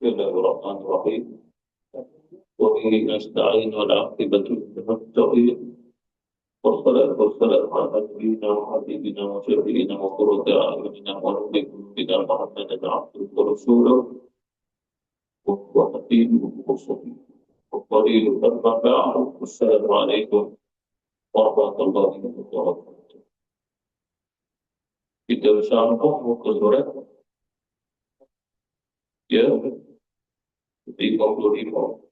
Bismillahirrahmanirrahim. Wa bihi nasta'in wal 'aqibatu lil muttaqin. Wassalatu wassalamu ala nabiyyina wa habibina wa syafi'ina wa qurrati a'yunina wa nabiyyi qulubina Muhammadan 'abduhu wa rasuluhu wa habibuhu wa safiyuhu wa qaliluhu amma ba'du. Assalamu alaikum warahmatullahi wabarakatuh. Kita sambung muka surat ya 55.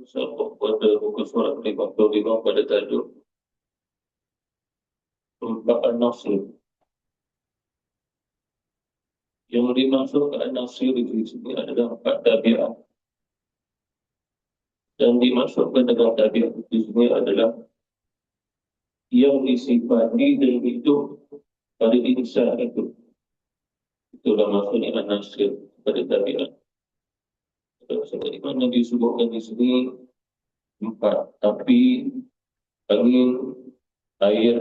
Sambung pada muka surat 55 pada tajuk merupakan nasir. Yang dimaksudkan nasir di sini adalah 4 tabiat. Dan dimaksudkan dengan tabiat di sini adalah yang disifati dan hidup pada insan itu. Itulah maksudnya nasir pada tabiat. Sebagaimana disebutkan di sini 4, api, angin, air,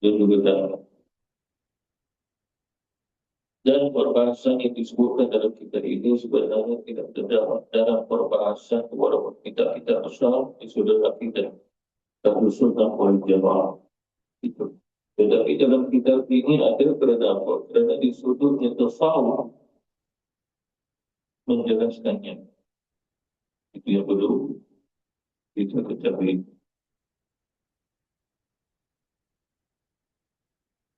dan juga darah. Dan perbahasan yang disebutkan dalam kitab ini sebenarnya tidak terdapat dalam perbahasan walaupun kita asal di saudara kita Ahlus Sunnah wal Jamaah itu. Tetapi dalam kitab ini ada kerana apa? Kerana di sudutnya tasawuf menjelaskannya. Itu yang perlu kita ketahui.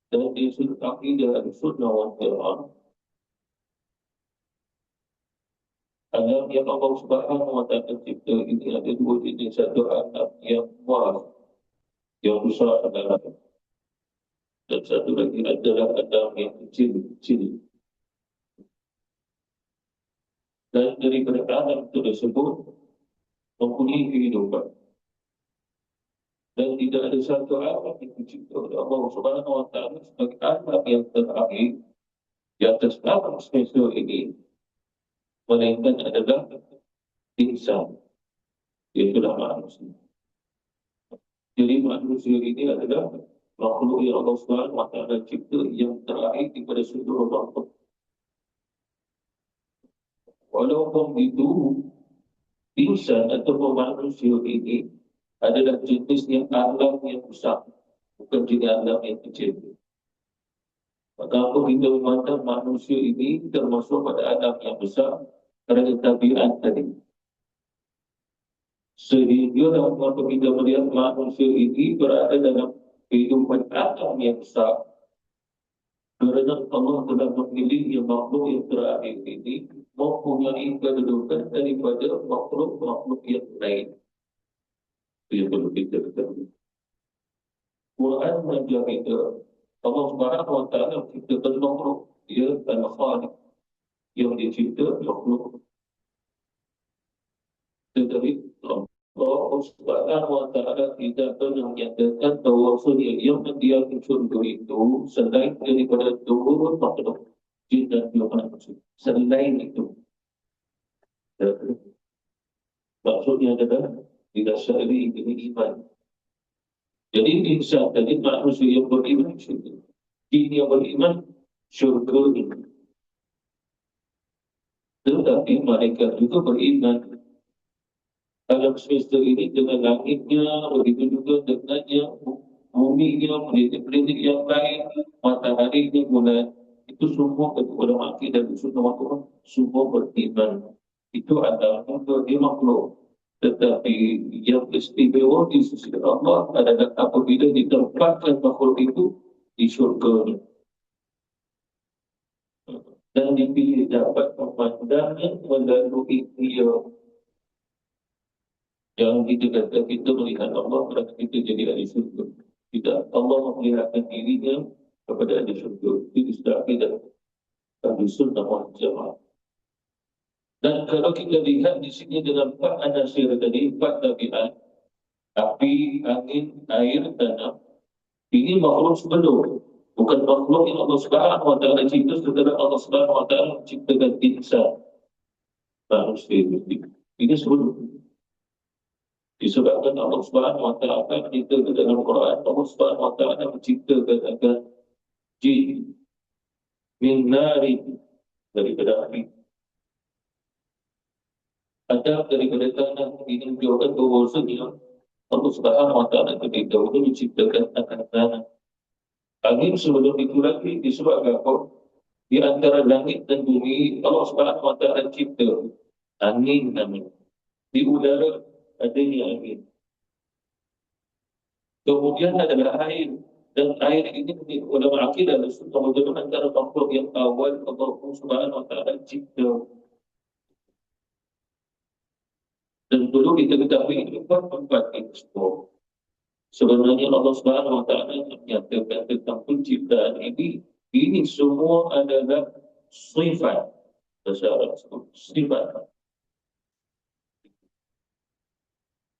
Dan di sudut akidah Ahlus Sunnah wal Jamaah, alam yang Allah Subhanahu wa Ta'ala cipta ini ada 2 jenis. Satu alam yang luas, yang besar adalah, dan satu lagi adalah alam yang kecil-kecil. Dan daripada alam tersebut mempunyai kehidupan. Dan tidak ada satu alam yang dicipta oleh Allah Subhanahu wa Ta'ala sebagai alam yang terakhir di atas alam semesta ini, melainkan adalah insan, iaitulah manusia. Jadi manusia ini adalah makhluk yang Allah Subhanahu wa Ta'ala cipta yang terakhir daripada seluruh makhluk. Walaupun itu, insan atau manusia ini adalah jenis yang alam yang besar, bukan jenis alam yang kecil. Maka kalau kita memandang manusia ini termasuk pada alam yang besar kerana tabiat tadi. Sehingga kalau kita melihat manusia ini berada dalam kehidupan alam yang besar, kerana Allah telah memilih yang makhluk yang terakhir ini mempunyai kedudukan daripada makhluk-makhluk yang lain. Itu yang perlu kita ketahui. Quran mengajar kita, Allah Subhanahu wa Ta'ala menciptakan makhluk, dia Al-Khaliq, yang dicipta makhluk. Tetapi Allah Subhanahu wa Ta'ala tidak pernah menyatakan bahawa yang mendiami syurga itu selain daripada turun makhluk jin dan manusia. Selain itu, maksudnya adalah tidak syar'i ini iman. Jadi insan tadi manusia yang beriman syurga, jin yang beriman syurga ini. Tetapi mereka juga beriman alam semesta ini dengan langitnya, begitu juga dengannya, buminya, planet-planet yang lain, mataharinya, bulan. Itu semua kepada ulama akidah dan sunnah wal jamaah semua beriman. Itu adalah dia makhluk. Tetapi yang istimewa di sisi Allah adalah apabila ditempatkan makhluk itu di syurga dan dipilih dapat pemandangan melalui dia. Yang kita kata kita melihat Allah kerana kita jadi ahli syurga. Tidak, Allah memperlihatkan dirinya kepada ahli syurga. Itu istilah akidah Ahlus Sunnah wal Jamaah. Dan kalau kita lihat di sini dalam empat anasir tadi, empat tabiat, api, angin, air, tanah, ini makhluk sebelum. Bukan makhluk yang Allah Subhanahu wa taala cipta setelah Allah Subhanahu wa taala menciptakan insan, manusia itu. Ini sebelum. Disebabkan Allah Subhanahu wa taala menciptakan dalam Quran, Allah Subhanahu wa taala menciptakan agar jin min nari, daripada api, adab daripada tanah. Ini menunjukkan bahawasanya Allah Subhanahu wa taala ketika dahulu menciptakan akan tanah. Angin sebelum itu lagi disebabkan apa? Di antara langit dan bumi Allah Subhanahu wa taala cipta angin namanya. Di udara adanya angin. Kemudian adalah air, dan air ini ulama akidah menunjukkan antara makhluk yang awal Allah Subhanahu wa taala cipta. Dan perlu kita ketahui empat itu sebenarnya Allah Subhanahu wa taala menyatakan tentang penciptaan ini semua adalah sifat, sifat.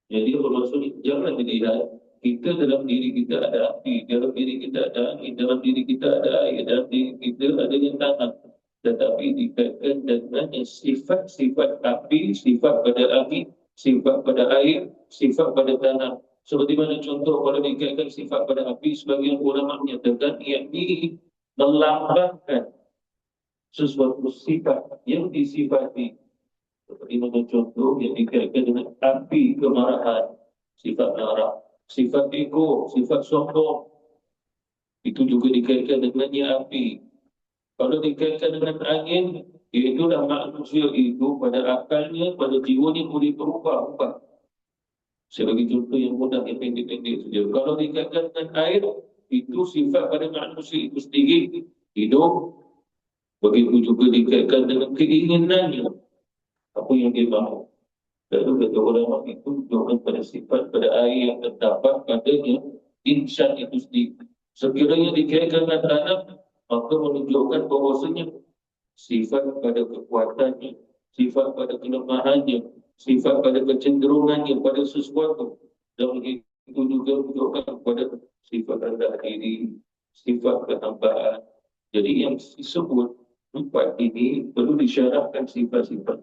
Jadi maksudnya jangan dilihat kita dalam diri kita ada api, dalam diri kita ada angin, dalam diri kita ada air, dalam diri kita ada yang tanah. Tetapi dikaitkan dengan sifat-sifat api, sifat pada angin, sifat pada air, sifat pada tanah. Seperti mana contoh kalau dikaitkan sifat pada api, sebagian ulama menyatakan yakni melambangkan sesuatu sifat yang disifati. Seperti mana contoh yang dikaitkan dengan api kemarahan, sifat marah, sifat ego, sifat sombong, itu juga dikaitkan dengannya api. Kalau dikaitkan dengan angin, iaitulah manusia itu pada akalnya, pada jiwanya boleh berubah-ubah. Saya bagi contoh yang mudah, yang pendek-pendek saja. Kalau dikaitkan dengan air, itu sifat pada manusia itu sendiri, hidup. Begitu juga dikaitkan dengan keinginannya, apa yang dia mahu. Lalu kata ulama itu menunjukkan pada sifat pada air yang terdapat padanya insan itu sendiri. Sekiranya dikaitkan dengan tanah, maka menunjukkan bahawasanya sifat pada kekuatannya, sifat pada kelemahannya, sifat pada kecenderungannya pada sesuatu. Dan itu juga menunjukkan pada sifat rendah diri, sifat kehambaan. Jadi yang disebut empat ini perlu disyarahkan sifat-sifat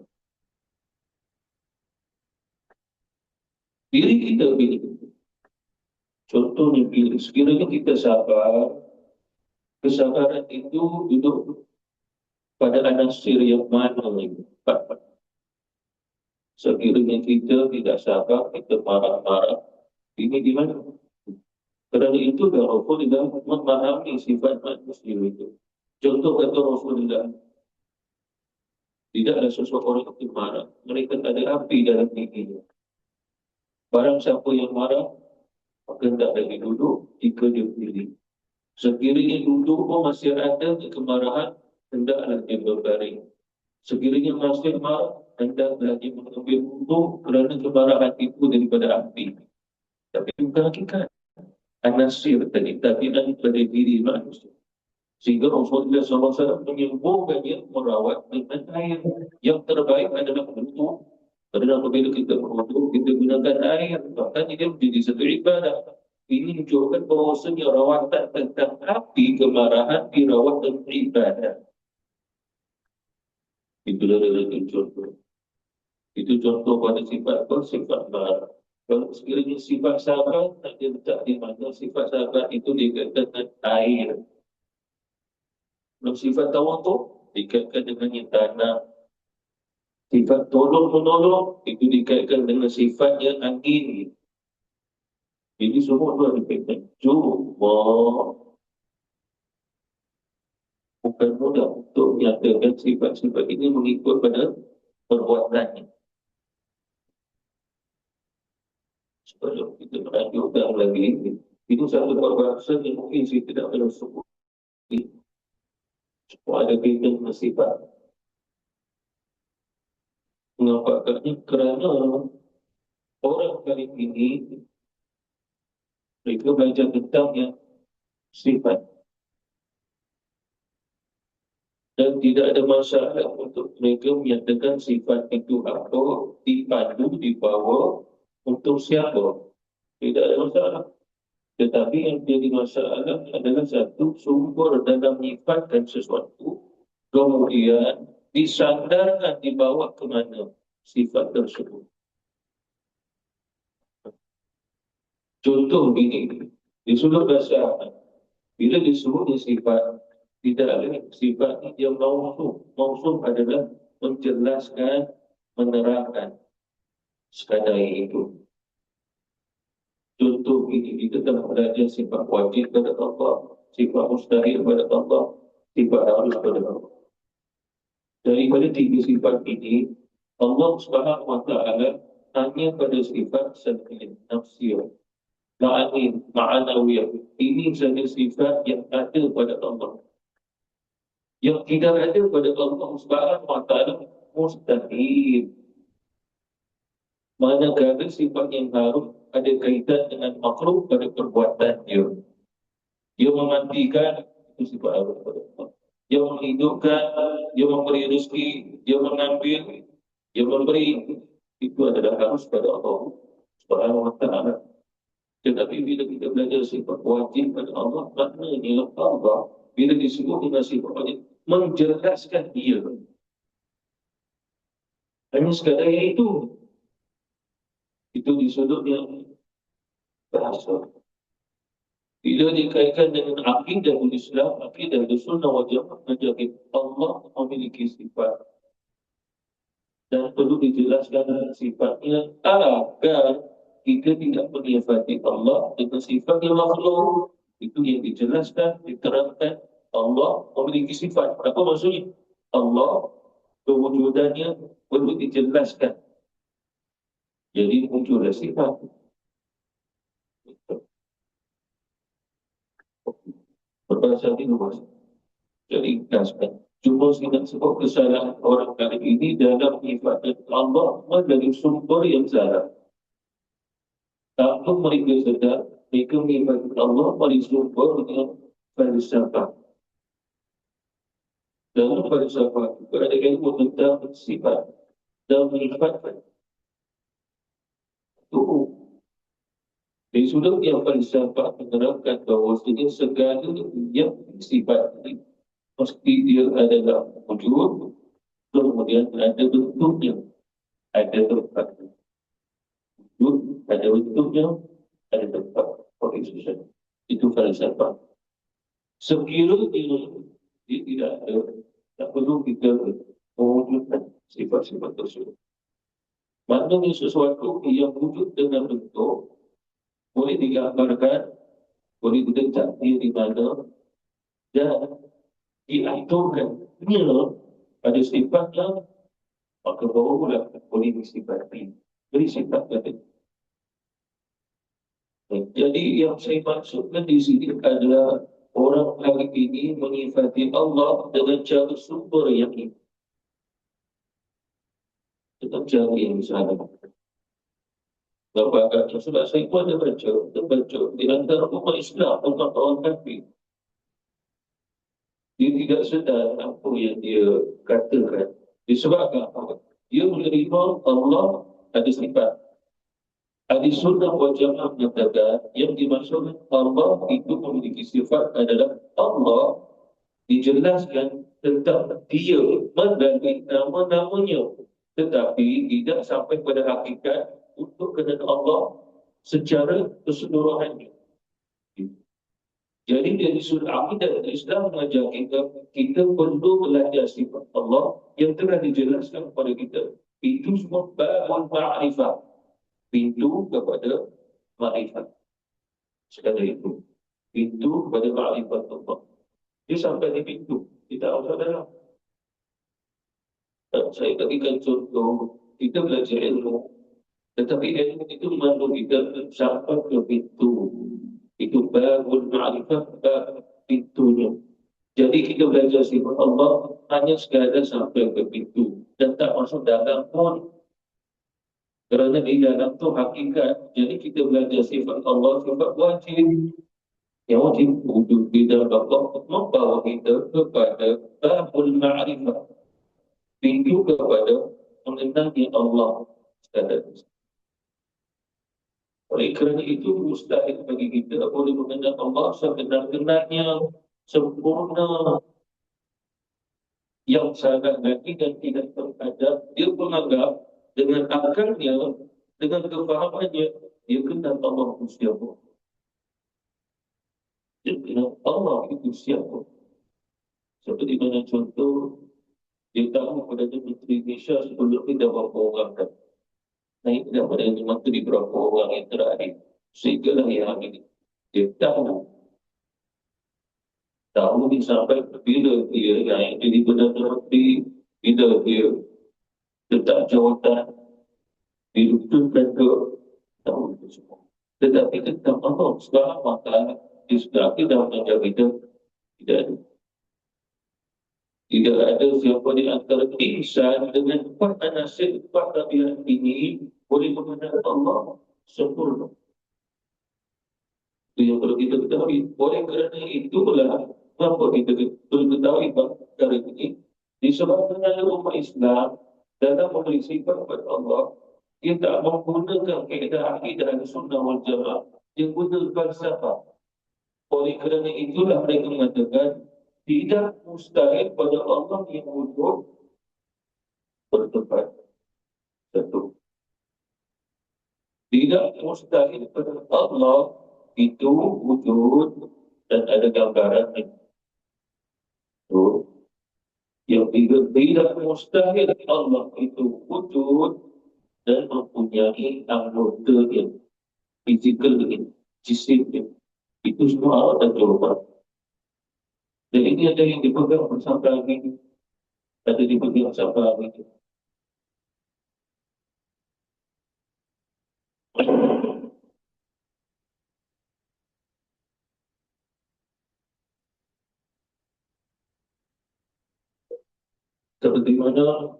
diri kita pilih. Contohnya pilih, sekiranya kita sabar, kesabaran itu duduk pada anasir yang mana ini? Sekiranya kita tidak sabar, kita marah-marah, ini di mana? Kerana itu Rasulullah memahami sifat manusia itu. Contoh kata Rasulullah, tidak ada seseorang yang marah, mereka ada api dalam dirinya. Barang siapa yang marah, maka tidak lagi duduk jika dia pilih. Sekiranya duduk pun masih ada kemarahan, hendaklah dia berbaring. Sekiranya masih marah, hendaklah dia mengambil wudhu kerana kemarahan itu daripada api. Tapi bukan hakikat. Anasir tadi, tabiat pada diri manusia. Sehingga Rasulullah SAW menyembuhkannya merawat dengan air. Yang terbaik adalah wudhu. Kerana apabila kita berwudhu, kita gunakan air. Bahkan dia menjadi satu ibadah. Ini menunjukkan bahawasanya rawatan tentang api kemarahan dirawat dengan ibadah. Itulah adalah contoh. Itu contoh pada sifat sifat marah. Kalau sekiranya sifat sabar, tak dia letak di mana sifat sabar itu dikaitkan dengan air. Kalau sifat tawaduk dikaitkan dengan yang tanah. Sifat tolong-menolong itu dikaitkan dengan sifat yang angin. Jadi semua itu dikaitkan. Cuma bukan mudah untuk menyatakan sifat-sifat ini mengikut pada perbuatannya. Sebelum kita melanjutkan lagi, itu satu perbahasan yang mungkin saya tidak perlu sebut. Semua ada kaitan dengan sifat. Mengapa? Kerana orang kali ini mereka belajar tentang yang sifat. Dan tidak ada masalah untuk mereka menyatakan sifat itu apa, dipandu, dibawa untuk siapa. Tidak ada masalah. Tetapi yang jadi masalah adalah satu sumber dalam menyifatkan sesuatu, kemudian disandarkan, dibawa ke mana sifat tersebut. Contoh ini, di sudut bahasa, bila disebut sifat, tidak ada sifat yang mausuf. Mausuf adalah menjelaskan, menerangkan sekadar itu. Contoh ini, kita telah belajar sifat wajib pada Allah, sifat mustahil pada Allah, sifat harus pada Allah. Daripada tiga sifat ini, Allah Subhanahu wa Ta'ala hanya pada sifat sendiri, nafsiyah, ma'anawiyah. Ini sahaja sifat yang ada pada Allah. Yang tidak ada pada Allah Subhanahu wa Ta'ala mustahil. Manakala sifat yang harus ada kaitan dengan makhluk pada perbuatan dia. Dia mematikan, itu sifat harus pada Allah. Dia menghidupkan, dia memberi rezeki, dia mengambil, dia memberi, itu adalah harus pada Allah Subhanahu wa Ta'ala. Tetapi bila kita belajar sifat wajib pada Allah, maknanya Allah bila disebut dengan sifat wajib menjelaskan dia. Hanya sekadar itu di sudut yang bahasa. Bila dikaitkan dengan akidah Islam, akidah Sunnah wal Jamaah, menjadi Allah memiliki sifat dan perlu dijelaskan sifatnya agar kita tidak menyifati Allah dengan sifat yang makhluk. Itu yang dijelaskan, diterangkan. Allah memiliki sifat. Apa maksudnya? Allah kewujudannya perlu dijelaskan. Jadi muncullah sifat. Berbahasa luas. Jadi jelaskan. Cuma dengan sebab kesalahan orang kali ini dalam menyifatkan Allah dari sumber yang salah. Tanpa mereka sedar, mereka menyifatkan Allah dari sumber dengan falsafah. Dalam falsafah juga ada ilmu tentang sifat dan menyifatkan. Itu di sudut yang falsafah menerangkan bahawa segala yang sifat ini mesti dia adalah wujud, kemudian ada bentuknya, ada tempatnya. Wujud, ada bentuknya, ada tempat. Position. Itu falsafah. Sekiranya dia tidak ada, tak perlu kita mewujudkan sifat-sifat tersebut. Maknanya sesuatu yang wujud dengan bentuk boleh digambarkan, boleh diletak dia di mana dan diaturkan pada sifatnya, maka barulah boleh disifati. Beri sifat tadi. Jadi yang saya maksudkan di sini adalah orang hari ini menyifati Allah dengan cara sumber yang ini. Tetap cara yang salah. Bapak sebab saya pun ada baca di antara umat Islam, umat orang kafir. Dia tidak sedar apa yang dia katakan. Disebabkan apa? Dia menerima Allah ada sifat. Ahli Sunnah wal Jamaah menyatakan yang dimaksudkan Allah itu memiliki sifat adalah Allah dijelaskan tentang dia melalui nama-namanya, tetapi tidak sampai pada hakikat untuk kehendak Allah secara keseluruhannya. Jadi dari sudut akidah Islam mengajar kita perlu belajar sifat Allah yang telah dijelaskan kepada kita. Itu semua babul ma'rifah, pintu kepada ma'rifat. Sekadar itu, pintu kepada ma'rifat Allah. Dia sampai di pintu, kita harus dalam. Saya berikan contoh, kita belajar ilmu, tetapi ilmu itu mahu kita sampai ke pintu. Itu babul ma'rifah, bab pintunya. Jadi kita belajar sifat Allah hanya sekadar sampai ke pintu dan tak masuk dalam pun. Kerana di dalam tu hakikat. Jadi kita belajar sifat Allah, sifat wajib. Yang wajib wujud di dalam Allah membawa kita kepada babul ma'rifah, pintu kepada mengenali Allah sekadar. Oleh kerana itu mustahil bagi kita boleh mengenal Allah sebenar-benarnya, sempurna, yang sangat nanti dan tidak terhadap. Dia menganggap dengan akalnya, dengan kefahamannya, dia kenal Allah itu siapa. Dia kenal Allah itu siapa. Seperti mana contoh, dia tahu pada Menteri Malaysia sebelum ini dah berapa orang kan. Naik daripada Menteri berapa orang yang terakhir. Sehinggalah yang ini. Dia tahu ni sampai bila dia naik jadi Perdana Menteri, bila dia letak jawatan, dirutukan ke, tahu itu semua. Tetapi tentang Allah sekarang masalah di sekarang kita menjaga kita tidak ada. Tidak ada siapa di antara insan dengan empat nasib, empat tabiat ini boleh mengenal Allah sempurna. Itu yang perlu kita ketahui. Oleh kerana itulah kenapa kita perlu ketahui perkara ini. Disebabkan umat Islam dalam memberi sifat kepada Allah, dia tak menggunakan kaedah akidah sunnah wal jamaah, dia guna falsafah. Oleh kerana itulah mereka mengatakan tidak mustahil pada Allah yang wujud bertempat satu. Tidak mustahil pada Allah itu wujud dan ada gambaran itu. Yang tidak mustahil Allah itu wujud dan mempunyai anggota yang fizikal ini, jisimnya. Itu semua ada jawapan. Dan ini ada yang dipegang sampai hari ini. Ada dipegang sampai hari ini. Seperti mana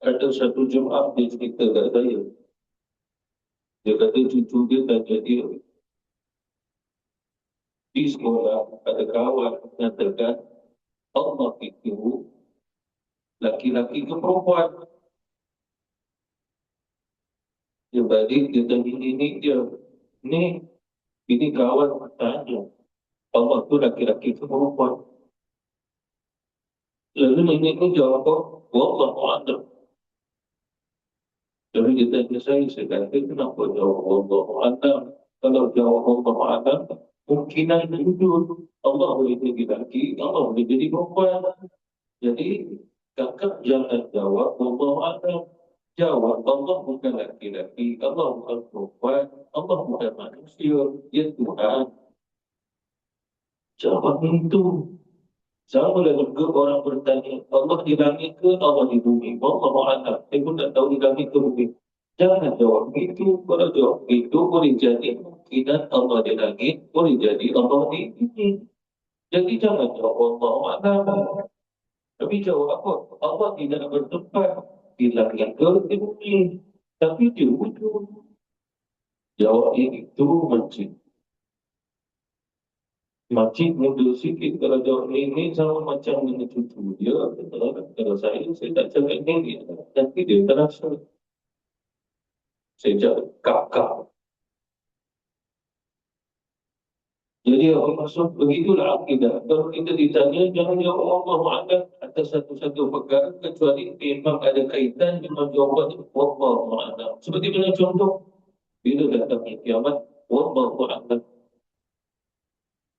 ada satu jemaah dia cerita kat saya. Dia kata cucu dia tanya dia, di sekolah ada kawan mengatakan Allah itu laki-laki ke perempuan. Dia balik, dia tanya ini dia. Ini kawan tanya Allah itu laki-laki ke perempuan. Lalu nenek ni jawab apa? Wallahu'alam. Jadi dia tanya saya kata kenapa jawab Wallahu'alam? Kalau jawab Wallahu'alam, mungkinan wujud Allah boleh jadi laki, Allah boleh jadi perempuan. Jadi kakak jangan jawab Wallahu'alam. Jawab Allah bukan laki-laki, Allah bukan perempuan, Allah bukan manusia, dia Tuhan. Jawab itu. Sama juga orang bertanya, Allah di langit ke Allah di bumi? Allah Ta'ala, saya pun tak tahu di langit ke bumi. Jangan jawab itu. Kalau jawab itu, boleh jadi mungkinan Allah di langit, boleh jadi Allah di bumi. Jadi jangan jawab Allah Ta'ala. Tapi jawab apa? Allah tidak bertempat di langit ke di bumi. Tapi dia wujud. Jawab itu mencik. Makcik muda sikit kalau jawab ini sama macam dengan cucu dia. Kalau saya tak cakap ini, nanti dia terasa. Saya cakap kakak. Jadi apa maksud? Begitulah akidah. Kalau kita ditanya, jangan jawab Allah Ta'ala atas satu-satu perkara kecuali memang ada kaitan dengan jawapan Allah Ta'ala. Seperti mana contoh? Bila datang kiamat, Allah Ta'ala.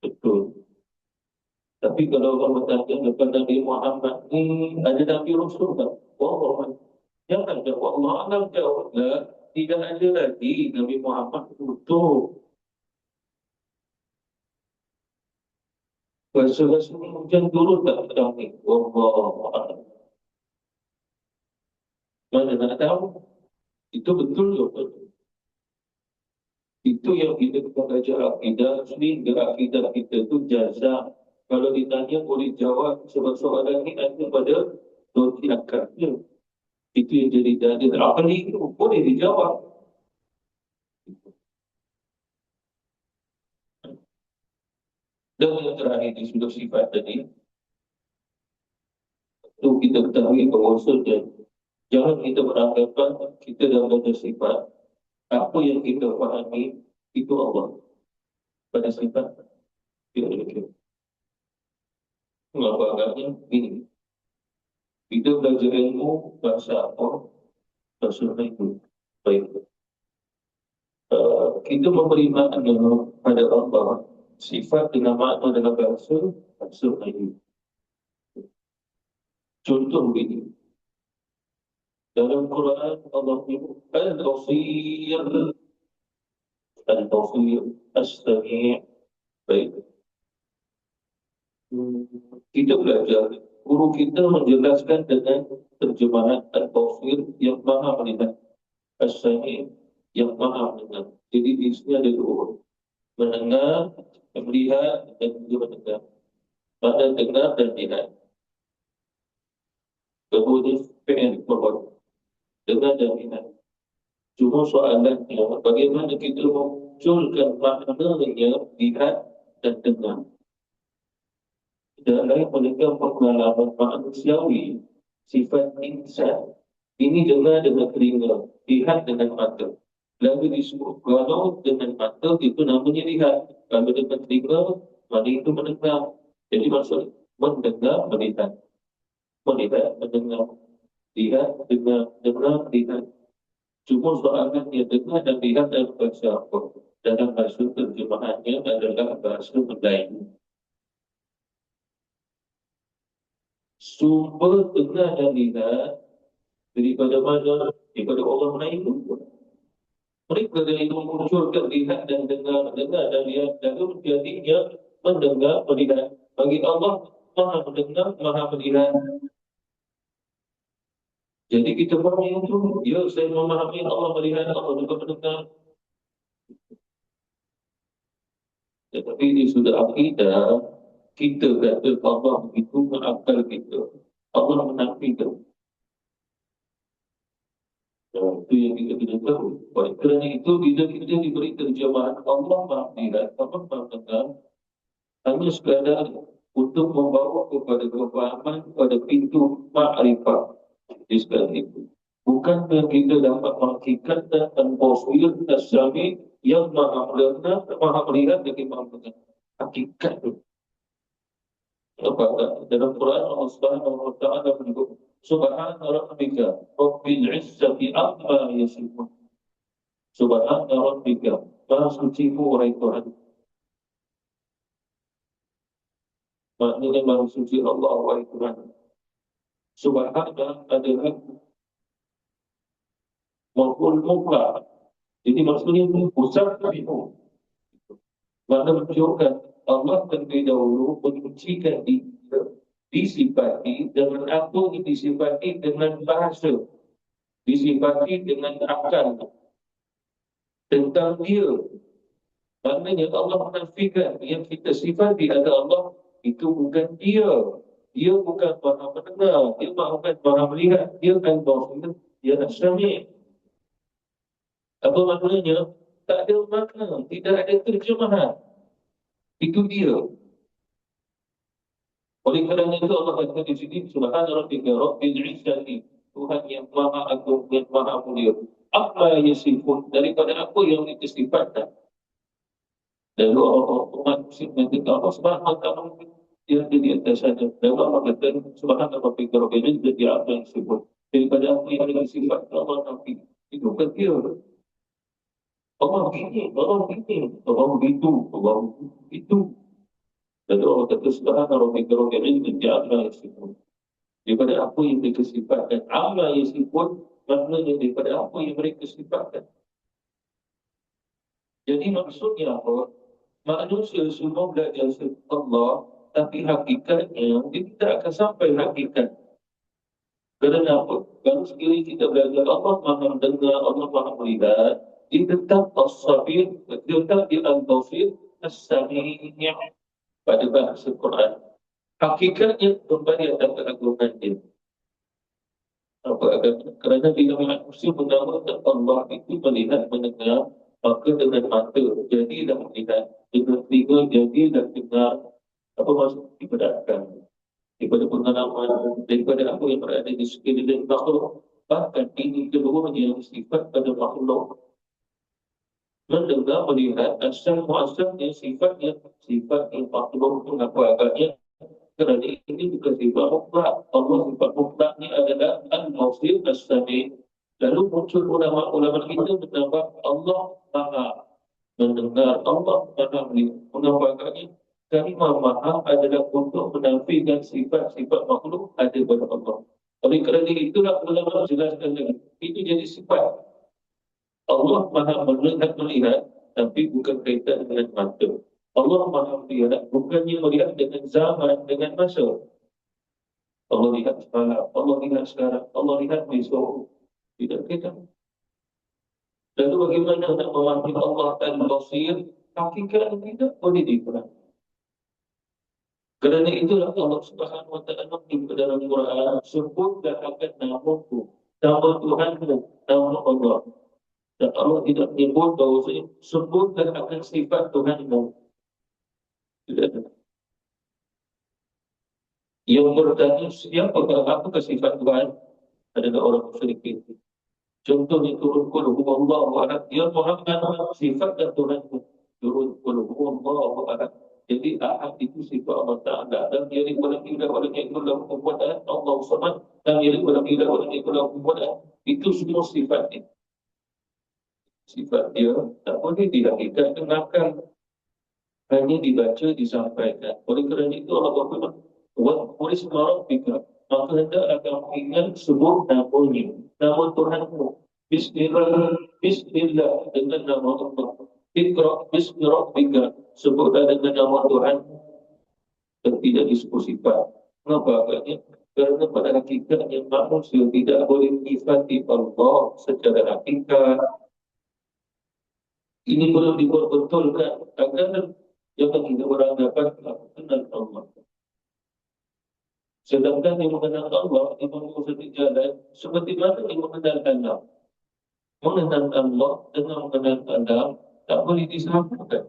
Betul. Tapi kalau orang bertanya kepada Nabi Muhammad ni ada Nabi Rasul tak? Allah jangan jawab Allah alam jawablah. Tidak ada lagi Nabi Muhammad untuk rasa-rasa hujan turun tak sedang ni. Allah mana nak tahu? Itu betul ke? Itu yang kita belajar akidah. Sehingga akidah kita tu jazah. Kalau ditanya boleh jawab sebab soalan ini ada pada doti akarnya. Itu yang jadi dalil akli itu boleh dijawab. Dan yang terakhir di sudut sifat tadi, itu kita ketahui bahawasanya jangan kita beranggapan kita dalam banyak sifat, apa yang kita fahami itu Allah pada sifat tidak demikian. Mengapa agaknya ini? Kita belajar ilmu bahasa apa? Bahasa itu. Baik. Kita memberi makna pada Allah sifat dengan makna dengan bahasa itu. Contoh ini dalam Quran Allah menyebut Al-Basir, Al-Basir, As-Sami'. Baik. Kita belajar, guru kita menjelaskan dengan terjemahan Al-Basir yang maha melihat, As-Sami' yang maha mendengar. Jadi di sini ada dua, mendengar, melihat, dan juga mendengar. Pada dengar dan lihat. Kemudian PN bahwa dengar dan lihat. Cuma soalannya, bagaimana kita memunculkan maknanya lihat dan dengar. Dan lain mereka pengalaman manusiawi, sifat insan. Ini dengar dengan telinga, lihat dengan mata. Lalu disebut kalau dengan mata itu namanya lihat. Kalau dengan telinga, mana itu mendengar. Jadi maksud mendengar, melihat. Melihat, mendengar. Lihat, dengar, dengar, lihat. Cuma soalan dia dengar dan lihat dalam bahasa apa? Dalam bahasa terjemahannya adalah bahasa Melayu. Sumber dengar dan lihat daripada mana? Daripada Allah Melayu. Mereka yang itu memunculkan lihat dan dengar, dengar dan lihat, lalu jadinya mendengar, melihat. Bagi Allah, maha mendengar, maha melihat. Jadi kita faham itu, ya saya memahami Allah melihat, Allah juga mendengar. Tetapi di sudut akidah, kita kata Allah itu mengakal kita. Allah menafikan. Itu yang kita kena tahu. Oleh kerana itu, bila kita diberi terjemahan Allah maha melihat, Allah maha mendengar, hanya sekadar untuk membawa kepada kefahaman pada pintu ma'rifah di sekadar itu. Bukan kita dapat menghakikatkan al-Basir as-Sami' yang maha mendengar, maha melihat dan maha mendengar. Hakikat itu. Dalam Quran Allah Subhanahu wa taala menyebut Subhana rabbika rabbil izzati amma yasifun. Subhana rabbika, maha sucimu wahai Tuhan. Maknanya maha suci Allah wahai Tuhan. Subhana adalah maupun muka. Jadi maksudnya pusat itu. Maka menunjukkan Allah terlebih dahulu menyucikan disifati dengan apa yang disifati dengan bahasa, disifati dengan akal tentang dia. Maknanya Allah menafikan yang kita sifati ada Allah itu bukan dia. Dia bukan maha mendengar, dia bukan maha melihat, dia bukan basir, dia As-Sami'. Apa maknanya? Tak ada makna, tidak ada terjemahan. Itu dia. Oleh kerana itu Allah kata di sini Subhana rabbika rabbil izzati, Tuhan yang maha agung, yang maha mulia. Apa yasifun, daripada apa yang disifatkan. Dan umat muslim mengatakan Allah Subhanahu wa taala dia di atas saja. Dan Allah kata Subhana rabbika rabbil izzati amma yasifun, daripada apa yang disifatkan Allah Nabi. Itu bukan dia. Allah begini, Allah begini, Allah begitu, Allah itu. Dan Allah kata Subhana rabbika rabbil izzati amma yasifun, daripada apa yang mereka sifatkan. Amma yasifun maknanya daripada apa yang mereka sifatkan. Jadi maksudnya apa? Manusia semua belajar Allah, tapi hakikatnya dia tidak akan sampai hakikat. Kerana apa? Kalau sekali kita belajar Allah maha mendengar, Allah maha melihat, dia tetap as-sabir, dia tetap di al-basir, as-sami' pada bahasa Quran. Hakikatnya kembali atas keagungan dia. Kerana bila manusia menamakan Allah itu melihat, mendengar, maka dengan mata jadilah melihat. dengan telinga jadi dan dengar apa maksud dibedakan daripada pengalaman daripada apa yang berada di sekeliling makhluk. Bahkan ini kedua yang sifat pada makhluk mendengar, melihat, asal muasalnya sifat yang makhluk mengaku agaknya kerana ini bukan sifat mutlak. Allah sifat mutlaknya adalah al-Mawsir as-Sami. Lalu muncul ulama-ulama kita menambah Allah Maha mendengar, Allah Maha melihat. Mengapa agaknya kalimah Maha adalah untuk menafikan sifat-sifat makhluk ada pada Allah. Oleh kerana itulah ulama jelaskan lagi. Itu jadi sifat. Allah Maha melihat, tapi bukan kaitan dengan mata. Allah Maha melihat, bukannya melihat dengan zaman, dengan masa. Allah lihat sekarang, Allah lihat sekarang, Allah lihat besok. Tidak kaitan. Lalu bagaimana nak memahami Allah al-Basir? Hakikat tidak boleh dipahami. Kerana itulah Allah Subhanahu Wa Taala di dalam Quran sebut dan akan namamu, nama Tuhanmu, nama Allah. Dan Allah tidak menyebut bahawa sebutkan akan sifat Tuhanmu. Tidak ada. Yang bertanya apakah sifat Tuhan adalah orang musyrikin. Contohnya turun qul huwallahu ahad. Dia mengatakan sifat dan Tuhanmu. Turun qul huwallahu ahad. Jadi ahad itu sifat Allah Ta'ala. Dan dia walam yulad walam yakul lahu kufuwan ahad. Allah Samad. Dan dia walam yulad walam yakul lahu kufuwan ahad. Itu semua sifatnya. Sifat dia tak boleh dihakikatkan akal, hanya dibaca, disampaikan. Oleh kerana itu Allah berfirman, "Wa qul isma rabbika", maka hendaklah kamu ingat sebut namanya, nama Tuhanmu. Bismillah, Bismillah dengan nama Allah. Iqra bismi rabbika, sebutlah dengan nama Tuhanmu. Dan tidak disebut sifat. Kenapa agaknya? Kerana pada hakikatnya manusia tidak boleh menyifati Allah secara hakikat. Ini perlu diperbetulkan agar jangan kita beranggapan kenal Allah. Sedangkan yang mengenal Allah di menempuh satu jalan seperti mana yang mengenal Allah. Mengenal Allah dengan mengenal Allah tak boleh disamakan.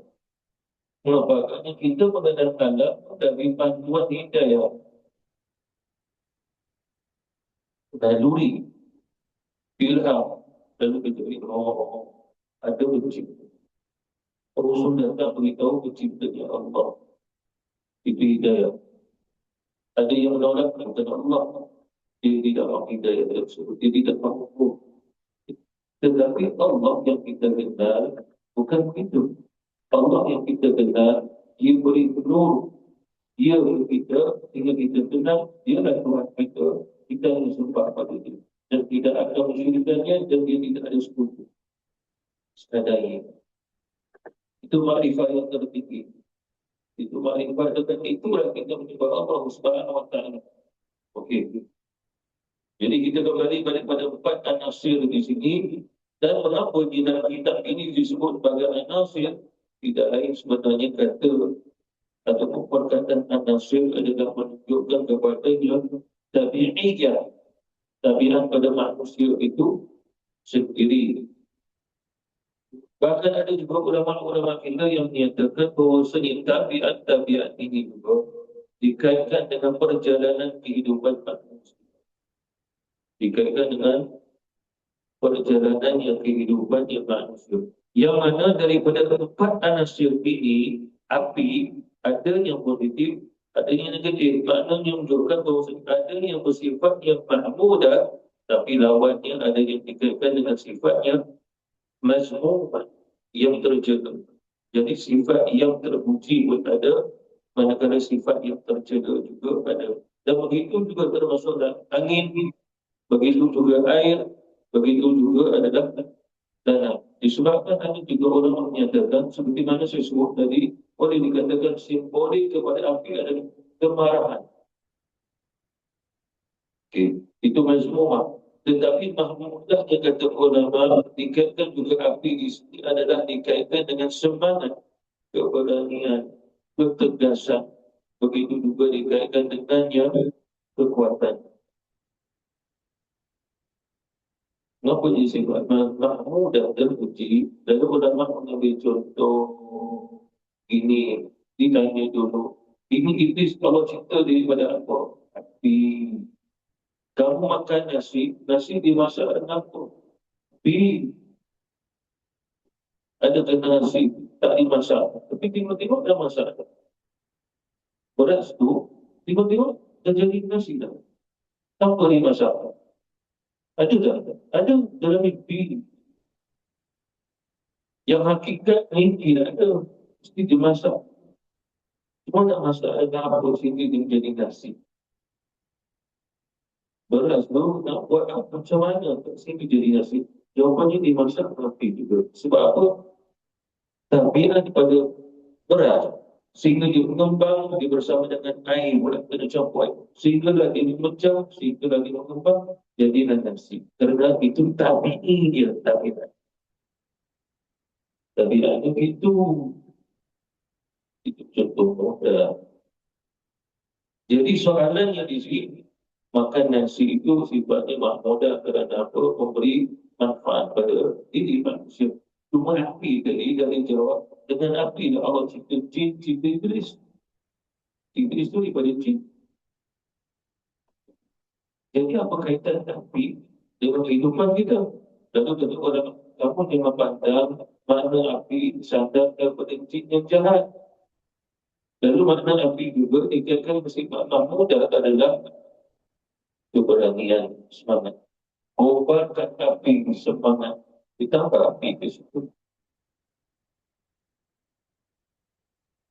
Mengapa? Kerana kita mengenal Allah dari panduan hidayah, naluri, ilham, lalu kita ada pencipta. Rasul datang beritahu penciptanya Allah. Itu hidayah. Ada yang menolak kata Allah. Dia tidak mahu hidayah tersebut. Dia tidak mahu. Tetapi Allah yang kita kenal bukan begitu. Allah yang kita kenal, dia beri nur. Dia beri kita, sehingga kita kenal, dia adalah Tuhan kita. Kita hanya sembah pada dia. Dan tidak ada musyrikannya dan dia tidak ada sekutu. Sekadar itu makrifat yang tertinggi. Itu makrifat dan itulah kita menyembah Allah Subhanahu Wa Taala. Okey. Jadi kita kembali pada empat an-nasir di sini. Dan mengapa di dalam kitab ini disebut sebagai an-nasir? Tidak lain sebenarnya kata ataupun perkataan an-nasir adalah menunjukkan kepada yang tabi'iyah. Tabiat pada manusia itu sendiri. Bahkan ada juga ulama-ulama kita yang menyatakan bahawa tabiat ini juga dikaitkan dengan perjalanan kehidupan manusia. Dikaitkan dengan perjalanan yang kehidupan yang manusia. Yang mana daripada empat anasir ini, api, ada yang positif, ada yang negatif. Maknanya menunjukkan bahawa ada yang bersifat yang mahmudah, tapi lawannya ada yang dikaitkan dengan sifat yang mazmumah, yang terjaga. Jadi sifat yang terpuji pun ada, manakala sifat yang terjaga juga ada. Dan begitu juga termasuk angin, begitu juga air, begitu juga adalah tanah. Disebabkan ada juga orang menyatakan seperti mana saya sebut tadi, boleh dikatakan simbolik kepada api adalah kemarahan. Okay. Itu mazmumah. Tetapi mahmudah yang kata ulama dikaitkan juga api di sini adalah dikaitkan dengan semangat, keberanian, ketegasan. Begitu juga dikaitkan dengannya kekuatan. Kenapa disebut mahmudah dan uji? Lalu ulama mengambil contoh Ini ditanya dulu. Ini iblis kalau cerita daripada apa? Tapi kamu makan nasi, nasi dimasak dengan apa? Tapi ada kena nasi tak dimasak. Tapi tiba-tiba dah masak. Beras tu, tiba-tiba dah jadi nasi dah. Tanpa dimasak. Ada tak? Ada dalam mimpi. Yang hakikat ni tidak ada. Mesti dimasak. Cuma nak masak dengan apa sehingga dia menjadi nasi. Beras tu nak buat apa, macam mana sehingga jadi nasi? Jawapannya dimasak api juga. Sebab apa? Tabiat pada beras. Sehingga dia mengembang, dia bersama dengan air, boleh kena campur air. Sehingga lagi dia mecah, sehingga lagi mengembang, jadilah nasi. Kerana itu tabi'i dia, tabiat. Tabiatnya itu. Itu contoh modal. Jadi soalannya di sini, makan nasi itu sifatnya mahmudah kerana apa? Memberi manfaat pada diri manusia. Cuma api tadi dari jawab, dengan api Allah cipta jin, cipta iblis. Iblis itu daripada jin. Jadi apa kaitan api dengan kehidupan kita? Lalu kata orang, kamu jangan pandang mana api sadar daripada jin yang jahat. Lalu makna api juga dikatakan bersifat mahmudah adalah keberanian, semangat. Obatkan api semangat, ditambah api ke situ.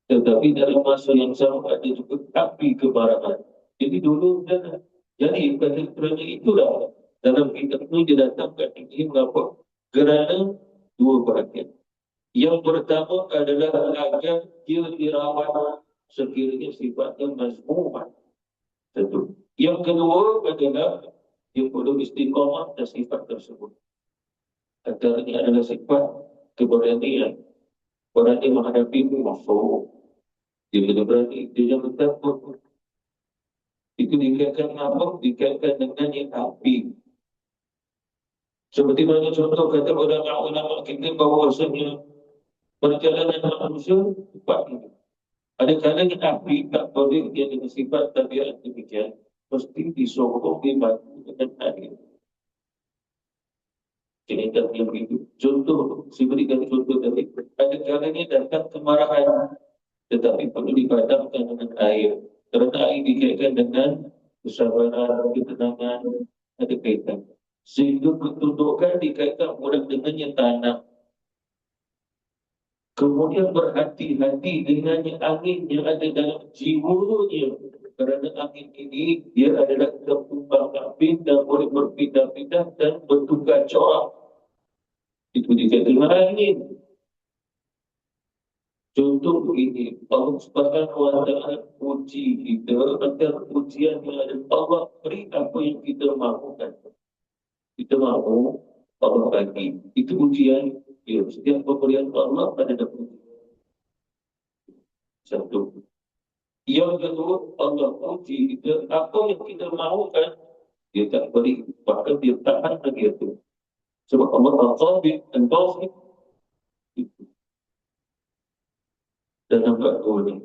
Tetapi dalam masa yang sama ada juga api kemarahan. Jadi dulu dan jadi kerana itulah dalam kitab ini didatangkan ini mengapa? Kerana dua bahagian. Yang pertama adalah agar dia dirawat sekiranya sifatnya mazmuman. Satu. Yang kedua adalah dia perlu istiqamah dan sifat tersebut. Antaranya adalah sifat keberanian. Berani menghadapi musuh. Dia betul berani. Dia jangan takut. Itu dikaitkan apa? Dikaitkan dengan yang api. Seperti mana contoh kata ulama-ulama kita bahawasanya perjalanan manusia cepat ini. Ada kalanya api tak boleh dia dengan sifat tabiat demikian. Mesti disokong dibantu dengan air. Cerita yang begitu. Contoh, saya berikan contoh tadi. Ada kalanya datang kemarahan. Tetapi perlu dipadamkan dengan air. Kerana air dikaitkan dengan kesabaran, ketenangan, ada kaitan. Sehingga ketundukan dikaitkan mudah dengannya tanah. Kemudian berhati-hati dengan angin yang ada dalam jiwanya. Kerana angin ini, dia adalah kekumbang api dan boleh berpindah-pindah dan bertukar corak. Itu dikatakan angin. Contoh begini, Allah Subhanahu wa Ta'ala uji kita, antara ujian yang ada Allah beri apa yang kita mahukan. Kita mahu Allah bagi. Itu ujian. Ya, setiap pemberian Allah ada ujian. Satu. Yang kedua, Allah uji kita, apa yang kita mahukan, dia tak beri. Bahkan dia tahan lagi itu. Sebab Allah al-Qabid dan Basit. Dan nampak dua ni.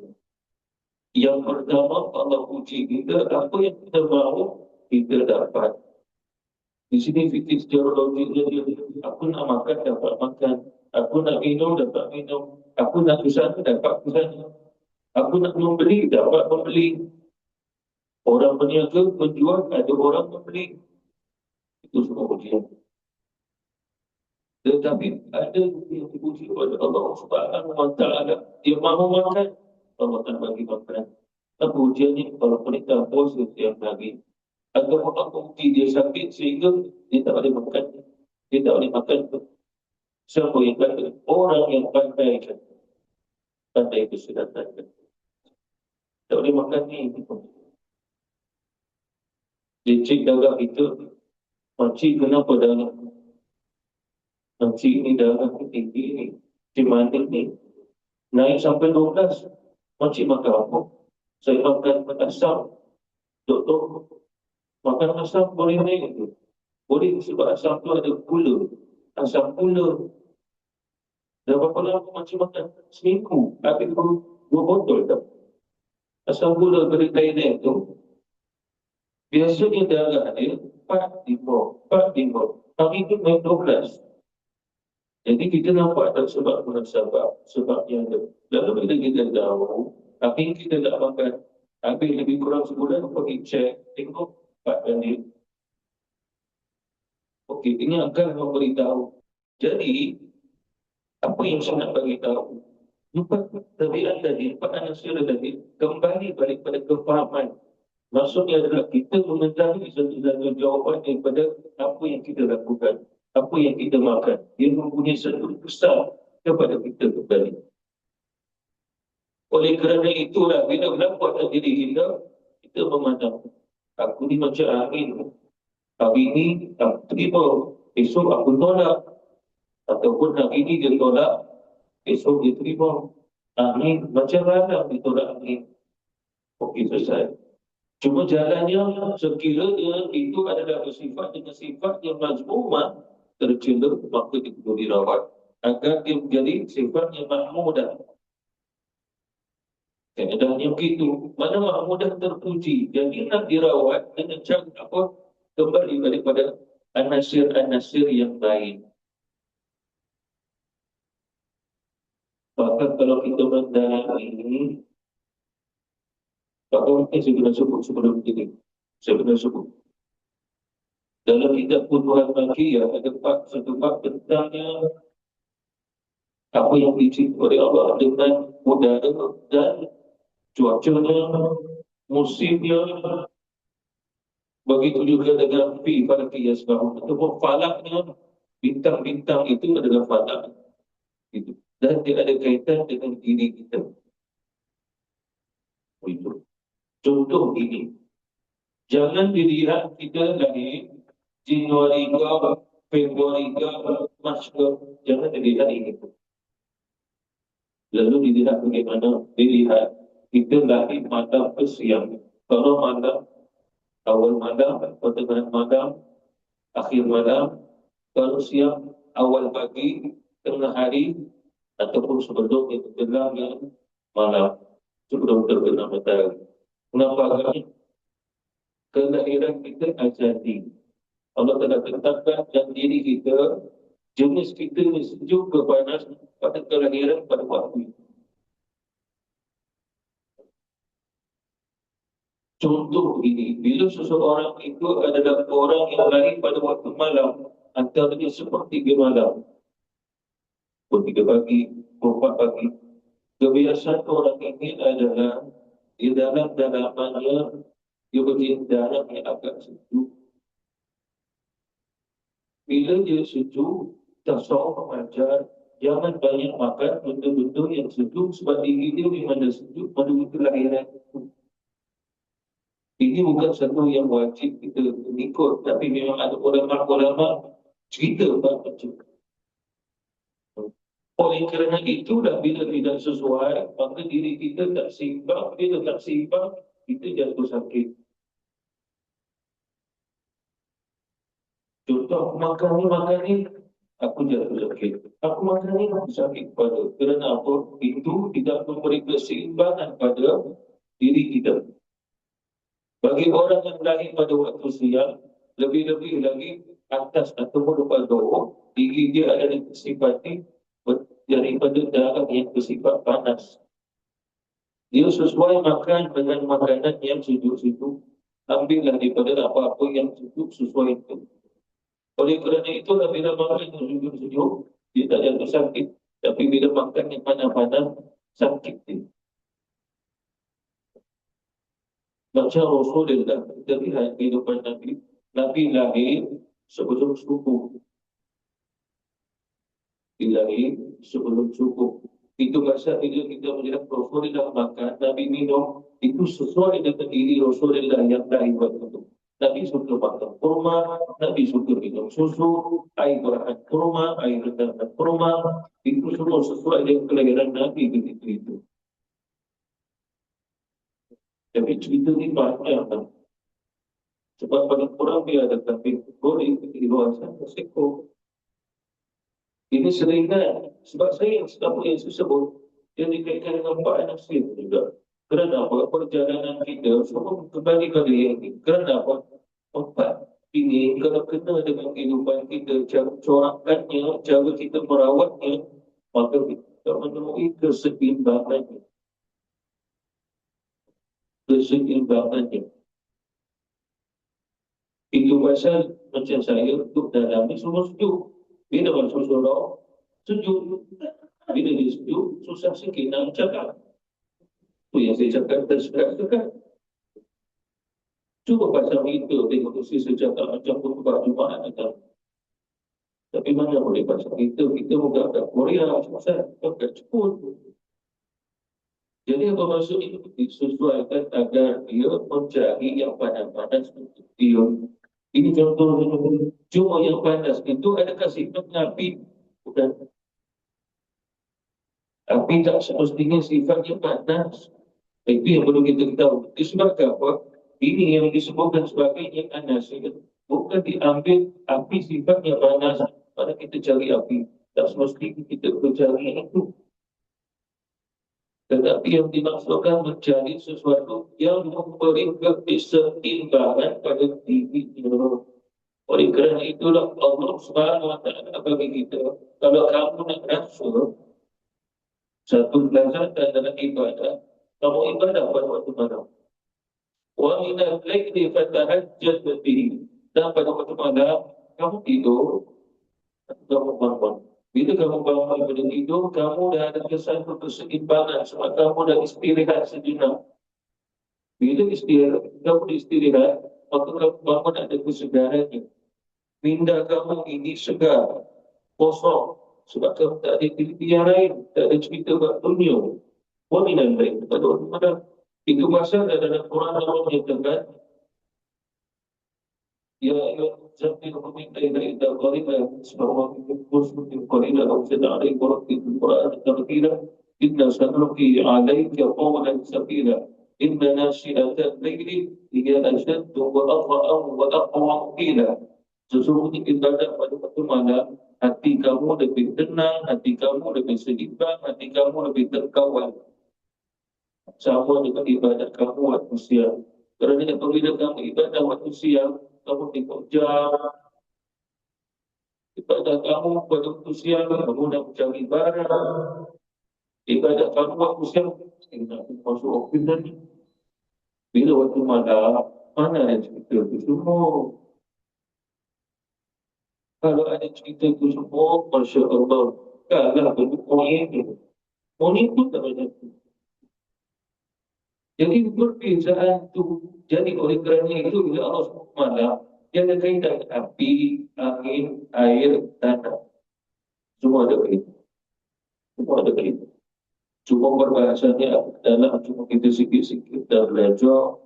Yang pertama, Allah uji kita, apa yang kita mahu, kita dapat. Di sini fikir secara logiknya dia, aku nak makan, dapat makan. Aku nak minum, dapat minum. Aku nak usaha, dapat usaha. Aku nak membeli, dapat membeli. Orang berniaga, menjual, ada orang membeli. Itu semua ujian. Tetapi ada yang dipuji oleh Allah Subhanahu wa Ta'ala. Dia mahu makan, Allah akan bagi makan. Apa ujiannya? Kalau mereka puasa setiap hari. Atau Allah uji dia sakit sehingga dia tak boleh makan. Dia tak boleh makan. Siapa yang kata? Orang yang pandai kan. Pandai kesedatan kan. Tak boleh makan ni. Dia cek darah kita. Makcik kenapa darah? Makcik ni darah tinggi ni. Di mana ni? Naik sampai 12. Makcik makan apa? Saya makan asam. Doktor, makan asam boleh naik tu. Boleh sebab asam tu ada gula. Asam gula. Dah berapa lama macam makan? Seminggu. Habis tu 2 botol dah. Asal gula dari Thailand tu, biasanya darah dia 4, 5, 4, 5. Hari tu main 12. Jadi kita nampak tak sebab munasabah, sebab yang ada. Lalu bila kita tahu, tapi kita tak makan, habis lebih kurang sebulan, pergi cek, tengok 4 kali. Okey, ini akan memberitahu. Jadi, apa yang saya nak bagi tahu? Empat tabiat tadi, empat anasir tadi, kembali balik pada kefahaman. Maksudnya adalah kita mengetahui satu-satu jawapan daripada apa yang kita lakukan, apa yang kita makan. Dia mempunyai satu besar kepada kita kembali. Oleh kerana itulah, bila nampak tak diri kita memandang. Aku ni macam angin. Hari ini tak terima. Esok aku tolak. Ataupun hari ini dia tolak. Esok dia terima. Angin macam radang ditolak angin. Okey, selesai. Cuma jalannya sekiranya itu adalah bersifat dengan sifat yang mazmumah tercela, maka itu perlu dirawat agar dia menjadi sifat yang mahmudah. Keadaannya begitu, mana mahmudah terpuji. Jadi nak dirawat dengan cara apa? Kembali daripada anasir-anasir yang lain. Maka kalau kita mendalami, apa mungkin saya kena sebut sebelum ini? Saya kena sebut. Dalam kitab Futuhat Makkiyah ada satu bab tentangnya apa yang dicintai oleh Allah dengan udara dan cuacanya, musimnya, begitu juga dengan fi falaki yasbahun ataupun falaknya, bintang-bintang itu adalah falak itu. Dan dia ada kaitan dengan diri kita. Itu. Contoh ini, jangan dilihat kita lahir Januari ke, Februari ke, Mac ke, jangan dilihat ini. Lalu dilihat bagaimana? Dilihat kita lahir malam ke siang. Kalau malam, awal malam, pertengahan malam, akhir malam. Kalau siang, awal pagi, tengah hari, ataupun sebelum itu tengah malam, sebelum terbenam matahari. Kenapa agaknya? Kelahiran kita ajadi. Allah telah tetapkan dalam diri kita, jenis kita ni sejuk ke panas pada kelahiran pada waktu itu. Contoh ini, bila seseorang itu adalah orang yang lahir pada waktu malam, antaranya sepertiga malam, pukul 3 pagi, pukul 4 pagi, kebiasaan orang ini adalah di dalam dalamannya, dia berjaya darah yang agak sejuk. Bila dia sejuk, tasawuf mengajar, jangan banyak makan benda-benda yang sejuk sebab diri dia memang dah sejuk pada kelahiran itu. Ini bukan satu yang wajib kita ikut, tapi memang ada ulama-ulama cerita macam itu. Oleh kerana itulah bila tidak sesuai, maka diri kita tak seimbang. Bila tak seimbang, kita jatuh sakit. Contoh, aku makan ni, aku jatuh sakit. Aku makan ni, aku sakit pada. Kerana apa? Itu tidak memberi keseimbangan pada diri kita. Bagi orang yang lahir pada waktu siang, lebih-lebih lagi atas atau pada diri dia ada disifati daripada darah yang bersifat panas. Dia sesuai makan dengan makanan yang sejuk-sejuk. Ambillah daripada apa-apa yang sejuk sesuai itu. Oleh kerana itulah bila makan yang sejuk-sejuk, dia tak jatuh sakit. Tapi bila makan yang panas-panas, sakit dia. Macam Rasulullah, kita lihat kehidupan Nabi. Nabi lahir sebelum subuh. Dia lahir sebelum subuh. Itu pasal bila kita melihat Rasulullah makan, Nabi minum, itu sesuai dengan diri Rasulullah yang lahir waktu itu. Nabi suka makan kurma, Nabi suka minum susu, air berahan kurma, air rendahan kurma. Itu semua sesuai dengan kelahiran Nabi ketika itu. Tapi cerita ni banyak kan. Sebab paling kurang dia ada kambing goreng di luar sana, sekor. Ini seringnya sebab saya sekarang yang sebut yang dikaitkan dengan Pak Nasir juga. Kerana apa? Perjalanan kita semua kembali kepada yang ini. Kerana apa? Empat ini kalau kena dengan kehidupan kita, cara corakkannya, cara kita merawatnya, maka kita menemui keseimbangannya. Keseimbangannya. Itu pasal macam saya untuk dalam ni semua sejuk. Bila masuk surau, sejuk. Bila dia sejuk, susah sikit nak cakap. Itu yang saya cakap tersekat-sekat. Cuba pasal kita tengok sisi cakap macam pun Jumaat macam. Tapi mana boleh pasal kita bukan kat Korea, pasal kita kat Jepun. Jadi apa maksud itu disesuaikan agar dia mencari yang panas-panas untuk dia. Ini contoh cuma yang panas itu adakah sifatnya api? Bukan. Api tak semestinya sifatnya panas. Itu yang perlu kita tahu. Disebabkan apa? Ini yang disebutkan sebagai yang panas. Bukan diambil api sifatnya panas pada kita cari api. Tak semestinya kita perlu cari itu. Tetapi yang dimaksudkan mencari sesuatu yang memberi keseimbangan pada diri kita. Oleh kerana itulah Allah Subhanahu Wa Taala bagi kita, kalau kamu nak rasa satu kelezatan dalam ibadah, kamu ibadah pada waktu malam. Wa minal laili fatahajjad bihi. Dan pada waktu malam kamu tidur, kamu bangun. Bila kamu bangun daripada tidur, kamu dah ada satu keseimbangan sebab kamu dah istirahat sejenak. Bila kamu istirahat, maka kamu bangun ada kesegarannya. Minda kamu ini segar, kosong. Sebab kamu tak ada aktiviti yang lain, tak ada cerita buat dunia. Wa minal lain, pada waktu malam. Itu pasal dalam Quran Allah menyatakan, Ya Zabil meminta dari Al-Qaribah sebab kursus di Qaribah atau sedang ada di Quran terkira inna sanulqi alaika qawlan sabila inna nasyi'atal layli hiya ashaddu wa aqwa'u wa aqwa qila. Sesungguhnya ibadah pada waktu malam, hati kamu lebih tenang, hati kamu lebih seimbang, hati kamu lebih terkawal. Sama dengan ibadat kamu waktu siang. Kerana apabila kamu ibadah waktu siang, kamu tengok jam. Ibadah kamu pada waktu siang, kamu nak mencari barang. Ibadah kamu waktu siang, nak masuk ofis tadi. Bila waktu malam, mana ada cerita itu semua? Kalau ada cerita itu semua, Masya Allah, kalah bentuk orang itu. Orang itu tak banyak. Jadi perbezaan itu, jadi oleh kerana itu, bila Allah SWT malam, dia ada kaitan api, angin, air, tanah. Semua ada kaitan. Semua ada kaitan. Cuma perbahasannya dalam cuma kita sikit-sikit dan belajar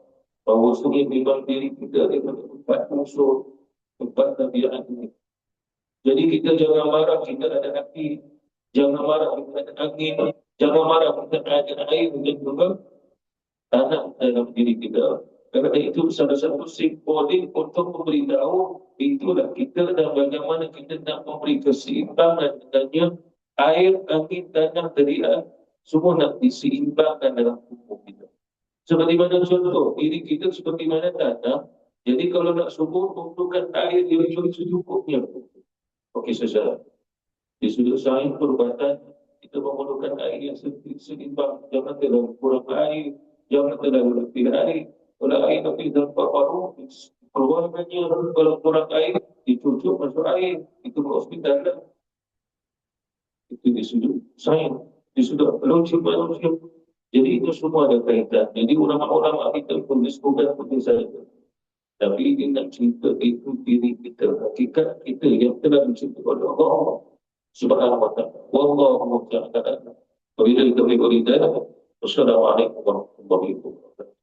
bahawa sungai memang diri kita ada empat unsur, empat tabiat ini. Jadi kita jangan marah kita ada api, jangan marah kita ada angin, jangan marah kita ada air dan juga tanah dalam diri kita. Kerana itu salah satu simbolik untuk memberitahu itulah kita dan bagaimana kita nak memberi keseimbangan dengannya air, angin, tanah, teriak semua nak diseimbangkan dalam tubuh kita. Seperti mana contoh, diri kita seperti mana tanah. Jadi kalau nak subur, kumpulkan air yang secukupnya. Okey, saudara. Di sudut sains perubatan, kita memerlukan air yang seimbang. Jangan terlalu kurang air, jangan terlalu lebih air. Kalau air lebih dalam paru, keluarkannya. Kalau kurang air, dicucuk masuk air. Itu ke hospital lah. Itu di sudut sains. Di sudut logik manusia. Jadi itu semua ada kaitan. Jadi ulama-ulama kita pun disebutkan seperti saya. Tapi dia nak cerita itu diri kita. Hakikat kita yang telah diciptakan oleh Allah Subhanahu Wa Taala. Wallahu ta'ala. Wabillahi taufiq wal hidayah. Wassalamualaikum warahmatullahi wabarakatuh.